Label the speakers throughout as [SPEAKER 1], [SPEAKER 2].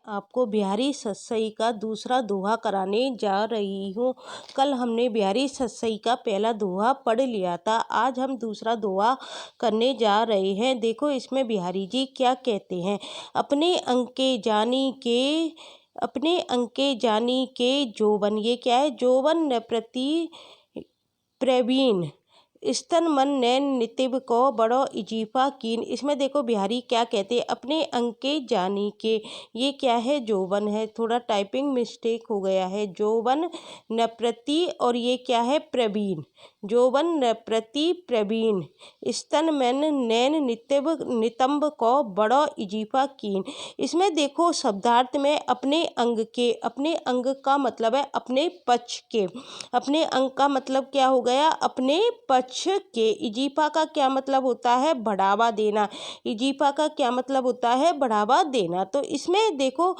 [SPEAKER 1] आपको बिहारी सतसई का दूसरा दोहा कराने जा रही हूँ। कल हमने बिहारी सतसई का पहला दोहा पढ़ लिया था। आज हम दूसरा दोहा करने जा रहे हैं। देखो इसमें बिहारी जी क्या कहते हैं। अपने अंके जानी के जोबन, ये क्या है, जोबन न प्रति प्रवीण, स्तन मन नैन नितिब को बड़ो इजीफा कीन। इसमें देखो बिहारी क्या कहते हैं, अपने अंके जानी के, ये क्या है, जोबन है, थोड़ा टाइपिंग मिस्टेक हो गया है, जोबन न प्रति, और ये क्या है, प्रवीण, जोबन न प्रति प्रवीण, स्तन मन नैन नितंब को बड़ो इजीफा कीन। इसमें देखो शब्दार्थ में अपने अंग के, अपने अंग का मतलब है अपने पक्ष के, अपने अंग का मतलब क्या हो गया, अपने पक्ष के। इजीफा का क्या मतलब होता है, बढ़ावा देना। इजीफा का क्या मतलब होता है, बढ़ावा देना। तो इसमें देखो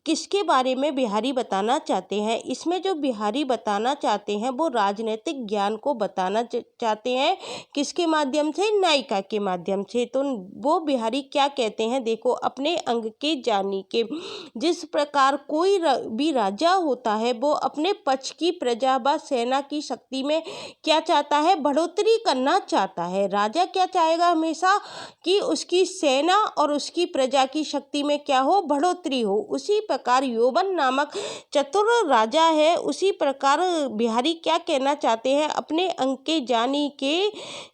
[SPEAKER 1] किसके बारे में बिहारी बताना चाहते हैं। इसमें जो बिहारी बताना चाहते हैं वो राजनीतिक ज्ञान को बताना चाहते हैं। किसके माध्यम से, नायिका के माध्यम से। तो वो बिहारी क्या कहते हैं, देखो, अपने अंग के जानी के, जिस प्रकार कोई भी राजा होता है वो अपने पक्ष की प्रजा व सेना की शक्ति में क्या चाहता है, बढ़ोतरी करना चाहता है। राजा क्या चाहेगा हमेशा, कि उसकी सेना और उसकी प्रजा की शक्ति में क्या हो, बढ़ोतरी हो। उसी प्रकार यौवन नामक चतुर राजा है, उसी प्रकार बिहारी क्या कहना चाहते हैं, अपने अंग के जानी के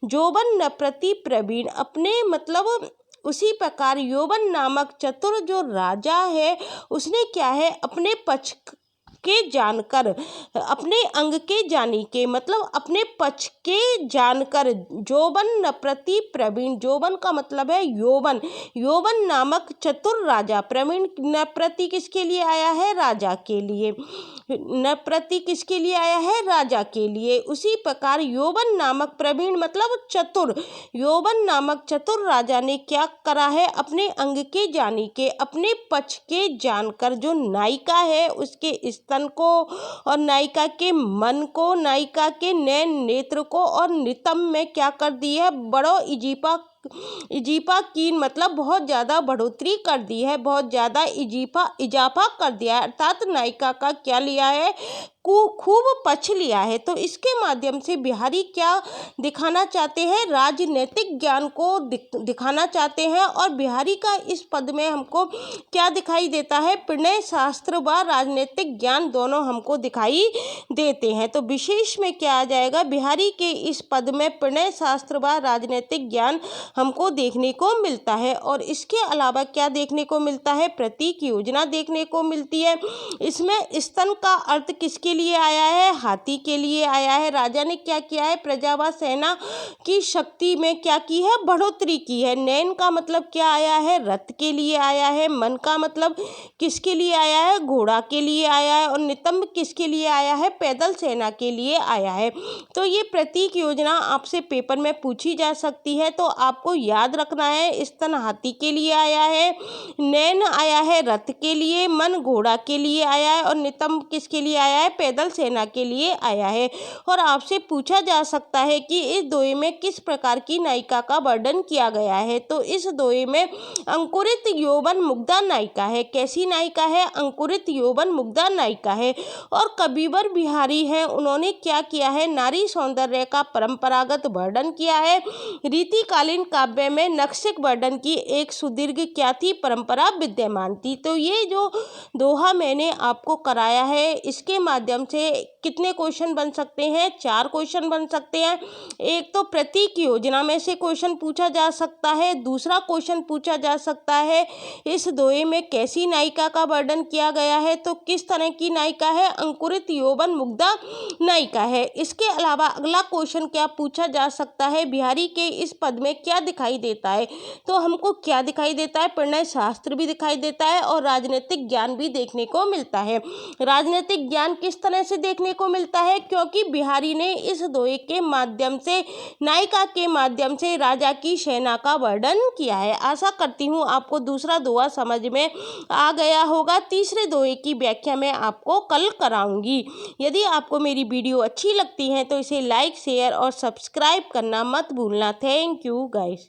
[SPEAKER 1] जोबन न प्रति प्रवीण, अपने मतलब उसी प्रकार यौवन नामक चतुर जो राजा है उसने क्या है, अपने पक्ष के जानकर, अपने अंग के जानी के मतलब अपने पक्ष के जानकर, जोबन न प्रति प्रवीण, जोबन का मतलब है यौवन, यौवन नामक चतुर राजा, प्रवीण न प्रति किसके लिए आया है, राजा के लिए, न प्रति किसके लिए आया है, राजा के लिए। उसी प्रकार यौवन नामक प्रवीण मतलब चतुर, यौवन नामक चतुर राजा ने क्या करा है, अपने अंग के जानी के, अपने पक्ष के जानकर, जो नायिका है उसके स्तन को और नायिका के मन को, नायिका के नैन नेत्र को और नितंब में क्या कर दी है, बड़ो इजीफा कीन मतलब बहुत ज़्यादा बढ़ोतरी कर दी है, बहुत ज़्यादा इजाफा कर दिया है, अर्थात नायिका का क्या लिया है, खूब पक्ष लिया है। तो इसके माध्यम से बिहारी क्या दिखाना चाहते हैं, राजनीतिक ज्ञान को दिखाना चाहते हैं। और बिहारी का इस पद में हमको क्या दिखाई देता है, प्रणय शास्त्र व राजनीतिक ज्ञान दोनों हमको दिखाई देते हैं। तो विशेष में क्या आ जाएगा, बिहारी के इस पद में प्रणय शास्त्र व राजनीतिक ज्ञान हमको देखने को मिलता है। और इसके अलावा क्या देखने को मिलता है, प्रतीक योजना देखने को मिलती है। इसमें स्तन का अर्थ किसके लिए आया है, हाथी के लिए आया है। राजा ने क्या किया है, प्रजा व सेना की शक्ति में क्या की है, बढ़ोतरी की है। नैन का मतलब क्या आया है, रथ के लिए आया है। मन का मतलब किसके लिए आया है, घोड़ा के लिए आया है। और नितंब किसके लिए आया है, पैदल सेना के लिए आया है। तो ये प्रतीक योजना आपसे पेपर में पूछी जा सकती है, तो आपको याद रखना है। स्तन हाथी के लिए आया है, नैन आया है रथ के लिए, मन घोड़ा के लिए आया है और नितंब किसके लिए आया है, पैदल सेना के लिए आया है। और आपसे पूछा जा सकता है कि इस दोहे में किस प्रकार की नायिका का वर्णन किया गया है। तो इस दोहे में अंकुरित यौवन मुग्धा नायिका है। कैसी नायिका है, अंकुरित यौवन मुग्धा नायिका है। और कविवर बिहारी हैं, उन्होंने क्या किया है, नारी सौंदर्य का परंपरागत वर्णन किया है। रीतिकालीन काव्य में नक्सिक वर्णन की एक सुदीर्घ क्या थी, परंपरा विद्यमान थी। तो ये जो दोहा मैंने आपको कराया है, इसके माध्यम से कितने क्वेश्चन बन सकते हैं, 4 क्वेश्चन बन सकते हैं। एक तो प्रतीक योजना में से क्वेश्चन पूछा जा सकता है। दूसरा क्वेश्चन पूछा जा सकता है, इस दोहे में कैसी नायिका का वर्णन किया गया है, तो किस तरह की नायिका है, अंकुरित यौवन मुग्धा नायिका है। इसके अलावा अगला क्वेश्चन क्या पूछा जा सकता है, बिहारी के इस पद में क्या दिखाई देता है, तो हमको क्या दिखाई देता है, प्रणय शास्त्र भी दिखाई देता है और राजनीतिक ज्ञान भी देखने को मिलता है। राजनीतिक ज्ञान किस तरह से देखने को मिलता है, क्योंकि बिहारी ने इस दोहे के माध्यम से, नायिका के माध्यम से राजा की सेना का वर्णन किया है। आशा करती हूँ आपको दूसरा दोहा समझ में आ गया होगा। तीसरे दोहे की व्याख्या मैं आपको कल कराऊंगी। यदि आपको मेरी वीडियो अच्छी लगती है तो इसे लाइक, शेयर और सब्सक्राइब करना मत भूलना। Thank you guys.